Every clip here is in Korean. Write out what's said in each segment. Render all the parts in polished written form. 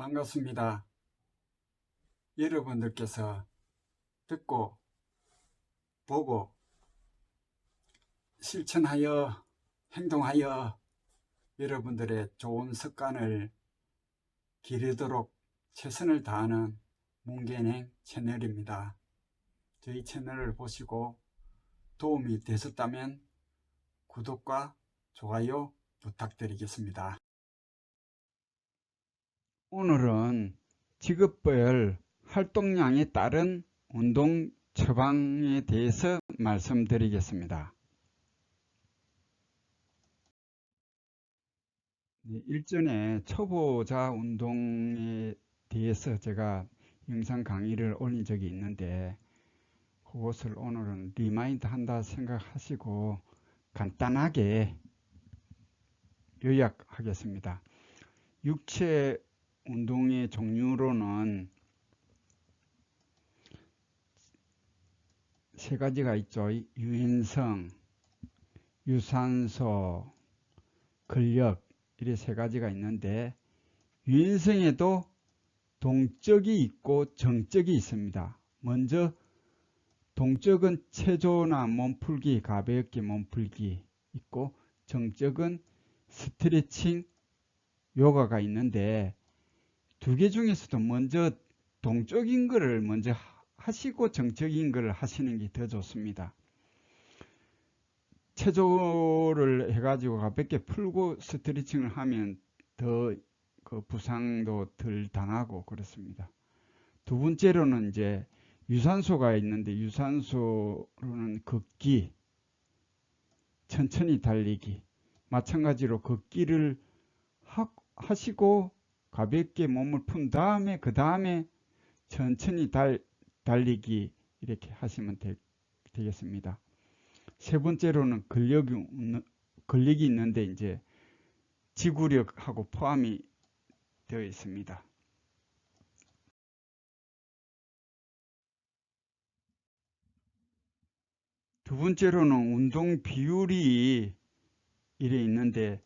반갑습니다. 여러분들께서 듣고 보고 실천하여 행동하여 여러분들의 좋은 습관을 기르도록 최선을 다하는 문계은행 채널입니다. 저희 채널을 보시고 도움이 되셨다면 구독과 좋아요 부탁드리겠습니다. 오늘은 직업별 활동량에 따른 운동 처방에 대해서 말씀드리겠습니다. 일전에 초보자 운동에 대해서 제가 영상 강의를 올린 적이 있는데 그것을 오늘은 리마인드 한다 생각하시고 간단하게 요약하겠습니다. 육체 운동의 종류로는 세 가지가 있죠. 유연성, 유산소, 근력 이렇게 세 가지가 있는데 유연성에도 동적이 있고 정적이 있습니다. 먼저 동적은 체조나 몸풀기, 가볍게 몸풀기 있고 정적은 스트레칭, 요가가 있는데 두 개 중에서도 먼저 동적인 거를 먼저 하시고 정적인 거를 하시는 게 더 좋습니다. 체조를 해가지고 가볍게 풀고 스트레칭을 하면 더 그 부상도 덜 당하고 그렇습니다. 두 번째로는 이제 유산소가 있는데 유산소로는 걷기, 천천히 달리기, 마찬가지로 걷기를 하시고 가볍게 몸을 푼 다음에 그 다음에 천천히 달리기 이렇게 하시면 되겠습니다. 세 번째로는 근력이 있는데 이제 지구력하고 포함이 되어 있습니다. 두 번째로는 운동 비율이 이래 있는데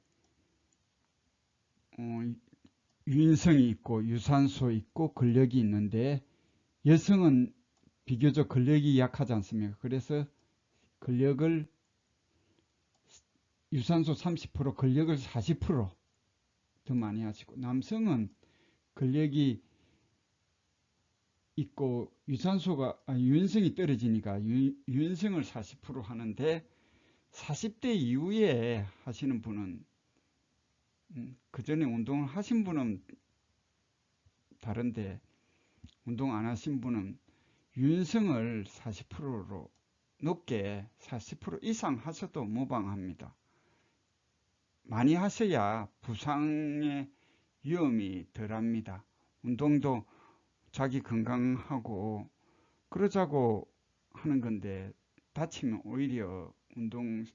유연성이 있고 유산소 있고 근력이 있는데 여성은 비교적 근력이 약하지 않습니까? 그래서 근력을 유산소 30%, 근력을 40% 더 많이 하시고 남성은 근력이 있고 유연성이 떨어지니까 유연성을 40% 하는데 40대 이후에 하시는 분은 그 전에 운동을 하신 분은 다른데 운동 안 하신 분은 유연성을 40%로 높게 40% 이상 하셔도 무방합니다. 많이 하셔야 부상의 위험이 덜합니다. 운동도 자기 건강하고 그러자고 하는 건데 다치면 오히려 운동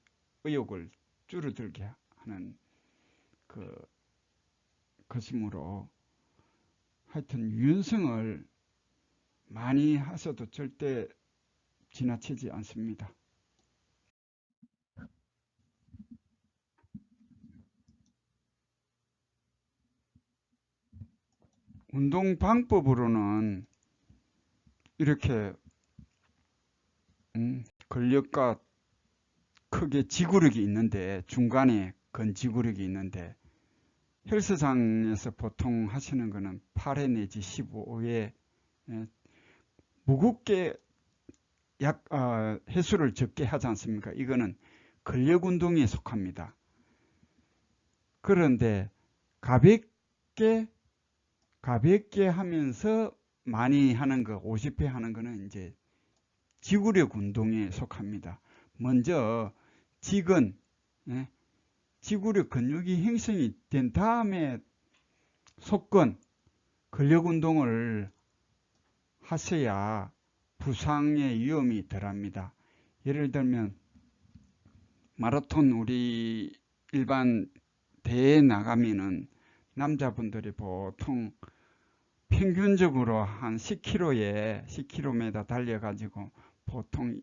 의욕을 줄어들게 하는 것이므로 하여튼 유연성을 많이 하셔도 절대 지나치지 않습니다. 운동 방법으로는 이렇게 근력과 크게 지구력이 있는데 중간에 근지구력이 있는데 헬스장에서 보통 하시는 거는 8회 내지 15회 무겁게 횟수를 적게 하지 않습니까? 이거는 근력 운동에 속합니다. 그런데 가볍게 하면서 많이 하는 거 50회 하는 거는 이제 지구력 운동에 속합니다. 먼저 지구력 근육이 형성이 된 다음에 속근 근력 운동을 하셔야 부상의 위험이 덜합니다. 예를 들면 마라톤 우리 일반 대회에 나가면은 남자분들이 보통 평균적으로 한 10km 달려가지고 보통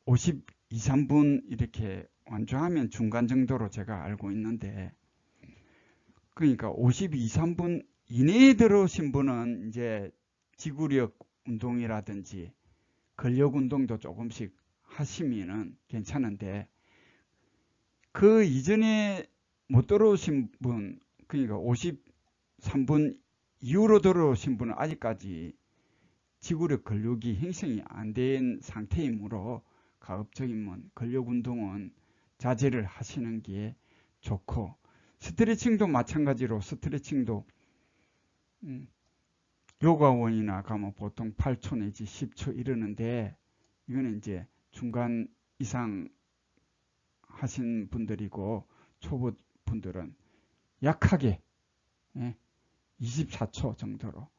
52, 3분 이렇게 완주하면 중간 정도로 제가 알고 있는데 그러니까 52, 3분 이내에 들어오신 분은 이제 지구력 운동이라든지 근력 운동도 조금씩 하시면은 괜찮은데, 그 이전에 못 들어오신 분, 그러니까 53분 이후로 들어오신 분은 아직까지 지구력 근력이 형성이 안 된 상태이므로 가급적이면 근력 운동은 자제를 하시는 게 좋고, 스트레칭도 마찬가지로 스트레칭도 요가원이나 가면 보통 8초 내지 10초 이러는데, 이거는 이제 중간 이상 하신 분들이고 초보 분들은 약하게 24초 정도로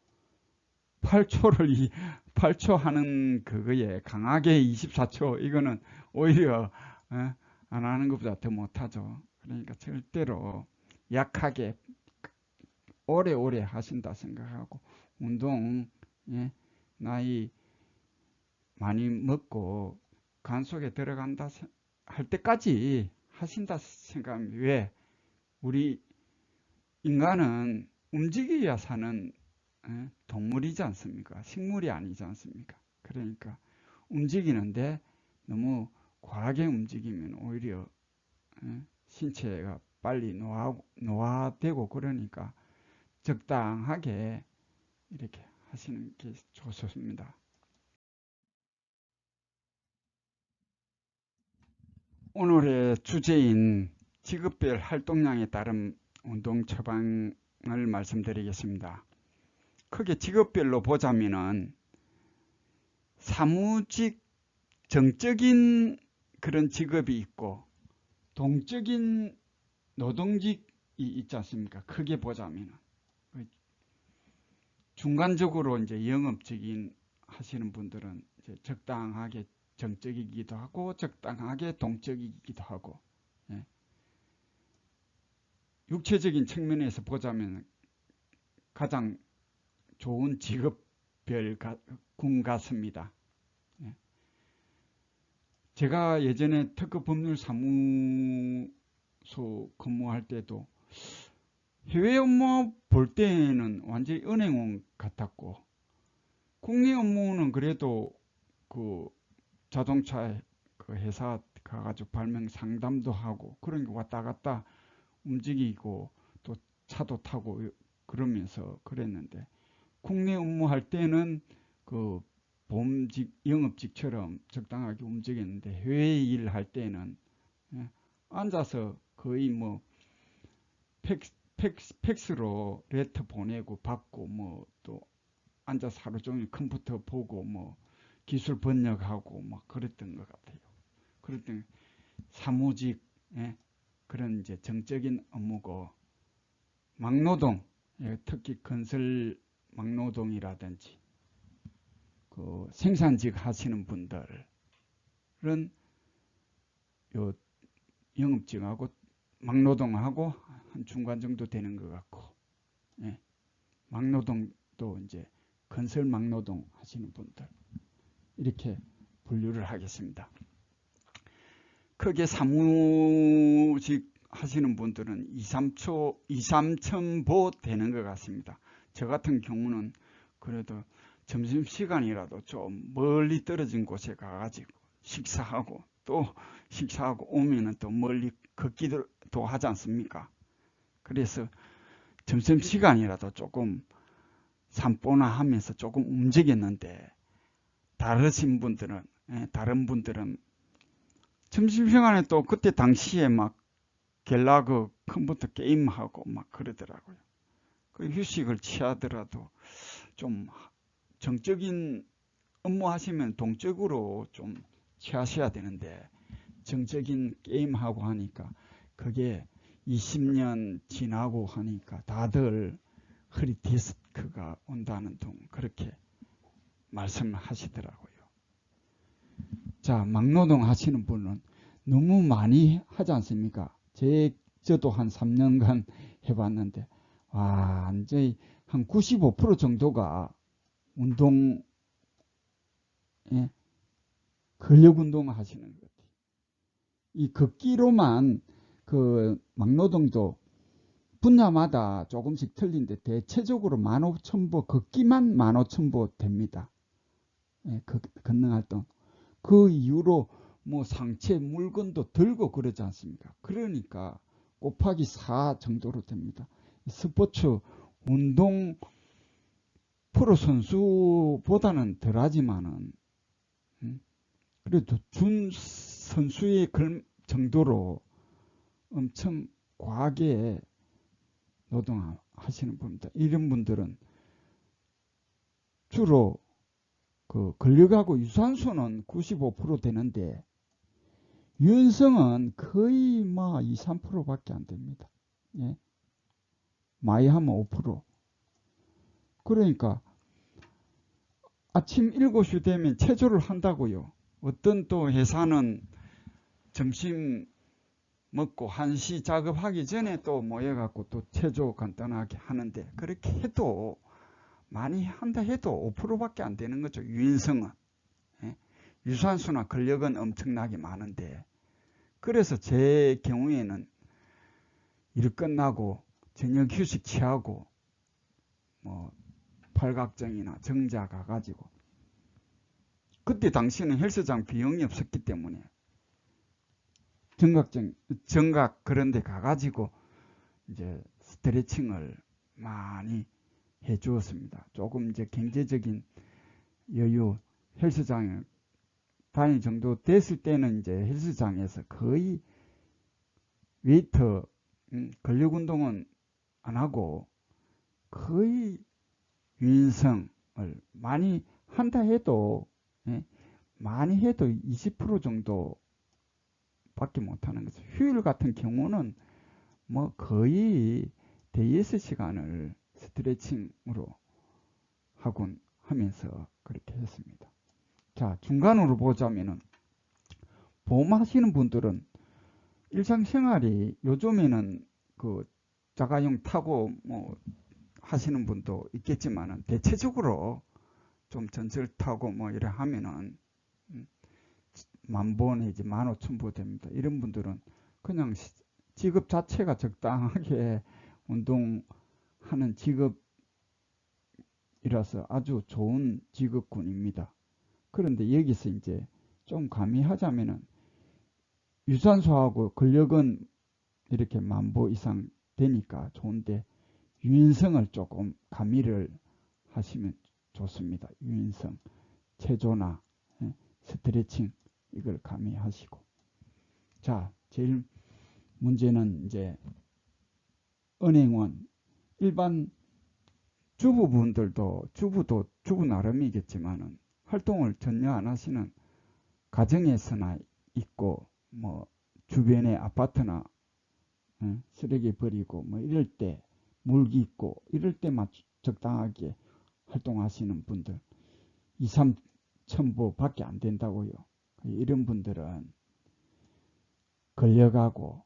8초 하는 그거에 강하게 24초, 이거는 오히려 안 하는 것보다 더 못하죠. 그러니까 절대로 약하게 오래오래 하신다 생각하고, 운동 나이 많이 먹고 간 속에 들어간다 할 때까지 하신다 생각합니다. 왜? 우리 인간은 움직여야 사는 동물이지 않습니까? 식물이 아니지 않습니까? 그러니까 움직이는데 너무 과하게 움직이면 오히려 신체가 빨리 노화되고, 그러니까 적당하게 이렇게 하시는 게 좋습니다. 오늘의 주제인 직업별 활동량에 따른 운동 처방을 말씀드리겠습니다. 크게 직업별로 보자면은 사무직, 정적인 그런 직업이 있고 동적인 노동직이 있지 않습니까? 크게 보자면은 중간적으로 이제 영업직인 하시는 분들은 이제 적당하게 정적이기도 하고 적당하게 동적이기도 하고, 육체적인 측면에서 보자면 가장 좋은 직업별 군 같습니다. 제가 예전에 특허법률사무소 근무할 때도 해외 업무 볼 때는 완전히 은행원 같았고, 국내 업무는 그래도 그 자동차 그 회사 가가지고 발명 상담도 하고 그런 게 왔다 갔다 움직이고 또 차도 타고 그러면서 그랬는데, 국내 업무할 때는 그 보험직, 영업직처럼 적당하게 움직였는데, 해외 일할 때는 앉아서 거의 뭐 팩스로 레터 보내고 받고 뭐 또 앉아서 하루 종일 컴퓨터 보고 뭐 기술 번역하고 막 그랬던 것 같아요. 그럴 때 사무직, 그런 이제 정적인 업무고, 막노동, 특히 건설 막노동이라든지 그 생산직 하시는 분들은 요 영업직하고 막노동하고 한 중간 정도 되는 것 같고, 막노동도 이제 건설 막노동 하시는 분들 이렇게 분류를 하겠습니다. 크게 사무직 하시는 분들은 2, 3천 보 되는 것 같습니다. 저 같은 경우는 그래도 점심시간이라도 좀 멀리 떨어진 곳에 가가지고 식사하고 또 식사하고 오면은 또 멀리 걷기도 하지 않습니까? 그래서 점심시간이라도 조금 산보나 하면서 조금 움직였는데, 다른 분들은 점심시간에 또 그때 당시에 막 갤러그 컴퓨터 게임하고 막 그러더라고요. 그 휴식을 취하더라도 좀 정적인 업무 하시면 동적으로 좀 취하셔야 되는데, 정적인 게임하고 하니까 그게 20년 지나고 하니까 다들 허리 디스크가 온다는 등 그렇게 말씀을 하시더라고요. 자, 막노동 하시는 분은 너무 많이 하지 않습니까? 저도 한 3년간 해봤는데, 완전히 한 95% 정도가 운동, 근력 운동을 하시는 것 같아요. 이 걷기로만 그 막노동도 분야마다 조금씩 틀린데 대체적으로 15,000보 걷기만 15,000보 됩니다. 예, 걷는 활동. 그 이후로 뭐 상체 물건도 들고 그러지 않습니까? 그러니까 곱하기 4 정도로 됩니다. 스포츠 운동 프로 선수보다는 덜하지만은 그래도 준 선수의 정도로 엄청 과하게 노동하시는 분입니다. 이런 분들은 주로 그 근력하고 유산소는 95% 되는데 유연성은 거의 뭐 2, 3%밖에 안 됩니다. 예? 많이 하면 5%. 그러니까 아침 7시 되면 체조를 한다고요. 어떤 또 회사는 점심 먹고 1시 작업하기 전에 또 모여갖고 또 체조 간단하게 하는데 그렇게 해도 많이 한다 해도 5%밖에 안 되는 거죠. 유연성은. 예? 유산소나 근력은 엄청나게 많은데 그래서 제 경우에는 일 끝나고 저녁 휴식 취하고 뭐 팔각정이나 정자 가가지고 그때 당시에는 헬스장 비용이 없었기 때문에 정각 그런 데 가가지고 이제 스트레칭을 많이 해 주었습니다. 조금 이제 경제적인 여유 헬스장에 다닐 정도 됐을 때는 이제 헬스장에서 거의 웨이트 근력 운동은 안 하고 거의 유연성을 많이 한다 해도 많이 해도 20% 정도 밖에 못하는 거죠. 휴일 같은 경우는 뭐 거의 대여섯 시간을 스트레칭으로 하곤 하면서 그렇게 했습니다. 자, 중간으로 보자면은 보험하시는 분들은 일상생활이 요즘에는 그 자가용 타고 뭐 하시는 분도 있겠지만은 대체적으로 좀 전철 타고 뭐 이래 하면은 10,000보 내지 15,000보 됩니다. 이런 분들은 그냥 직업 자체가 적당하게 운동하는 직업이라서 아주 좋은 직업군입니다. 그런데 여기서 이제 좀 가미하자면은 유산소하고 근력은 이렇게 10,000보 이상 되니까 좋은데 유연성을 조금 가미를 하시면 좋습니다. 유연성, 체조나 스트레칭 이걸 가미하시고 자, 제일 문제는 이제 은행원 일반 주부분들도 주부 나름이겠지만은 활동을 전혀 안 하시는 가정에서나 있고 뭐 주변의 아파트나 쓰레기 버리고 뭐 이럴 때 물기 있고 이럴 때만 적당하게 활동하시는 분들 2, 3,000보 밖에 안 된다고요. 이런 분들은 근력하고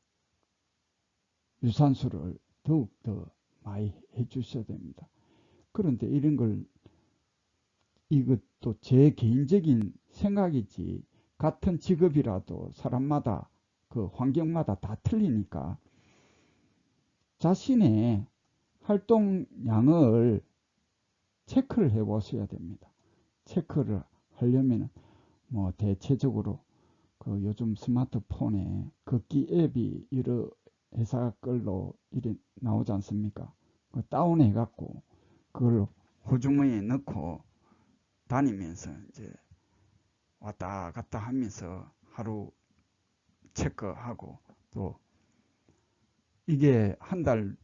유산소를 더욱더 많이 해주셔야 됩니다. 그런데 이런 걸 이것도 제 개인적인 생각이지 같은 직업이라도 사람마다 그 환경마다 다 틀리니까 자신의 활동량을 체크를 해 보셔야 됩니다. 체크를 하려면 뭐 대체적으로 그 요즘 스마트폰에 걷기 앱이 여러 회사 걸로 이래 나오지 않습니까? 다운해 갖고 그걸 호주머니에 넣고 다니면서 이제 왔다 갔다 하면서 하루 체크하고 또 이게 한 달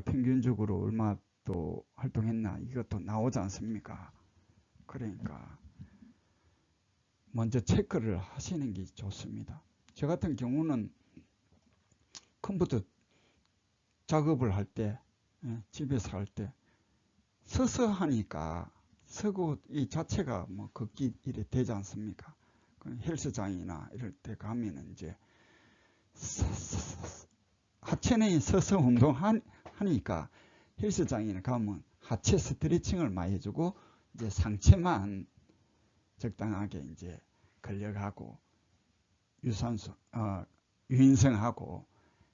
평균적으로 얼마 또 활동했나 이것도 나오지 않습니까? 그러니까 먼저 체크를 하시는 게 좋습니다. 저 같은 경우는 컴퓨터 작업을 할 때, 집에서 할 때 서서 하니까 서고 이 자체가 뭐 걷기 이래 되지 않습니까? 헬스장이나 이럴 때 가면은 이제 하체는 서서 운동하니까 헬스장에 가면 하체 스트레칭을 많이 해주고 이제 상체만 적당하게 이제 근력하고 유산소, 유인성하고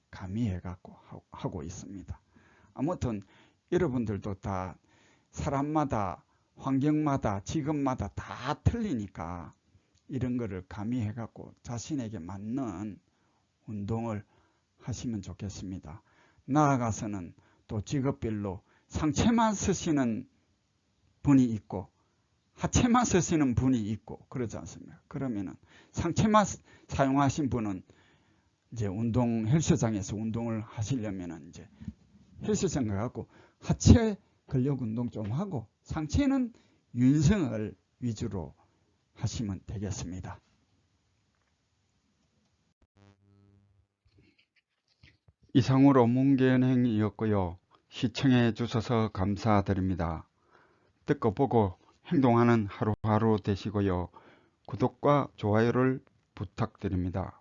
가미해갖고 하고 있습니다. 아무튼 여러분들도 다 사람마다 환경마다 직업마다 다 틀리니까 이런 거를 가미해 갖고 자신에게 맞는 운동을 하시면 좋겠습니다. 나아가서는 또 직업별로 상체만 쓰시는 분이 있고 하체만 쓰시는 분이 있고 그러지 않습니까? 그러면은 상체만 사용하신 분은 이제 헬스장에서 운동을 하시려면은 이제 헬스장 가갖고 하체 근력 운동 좀 하고 상체는 윤성을 위주로 하시면 되겠습니다. 이상으로 문견행이었고요. 시청해 주셔서 감사드립니다. 듣고 보고 행동하는 하루하루 되시고요. 구독과 좋아요를 부탁드립니다.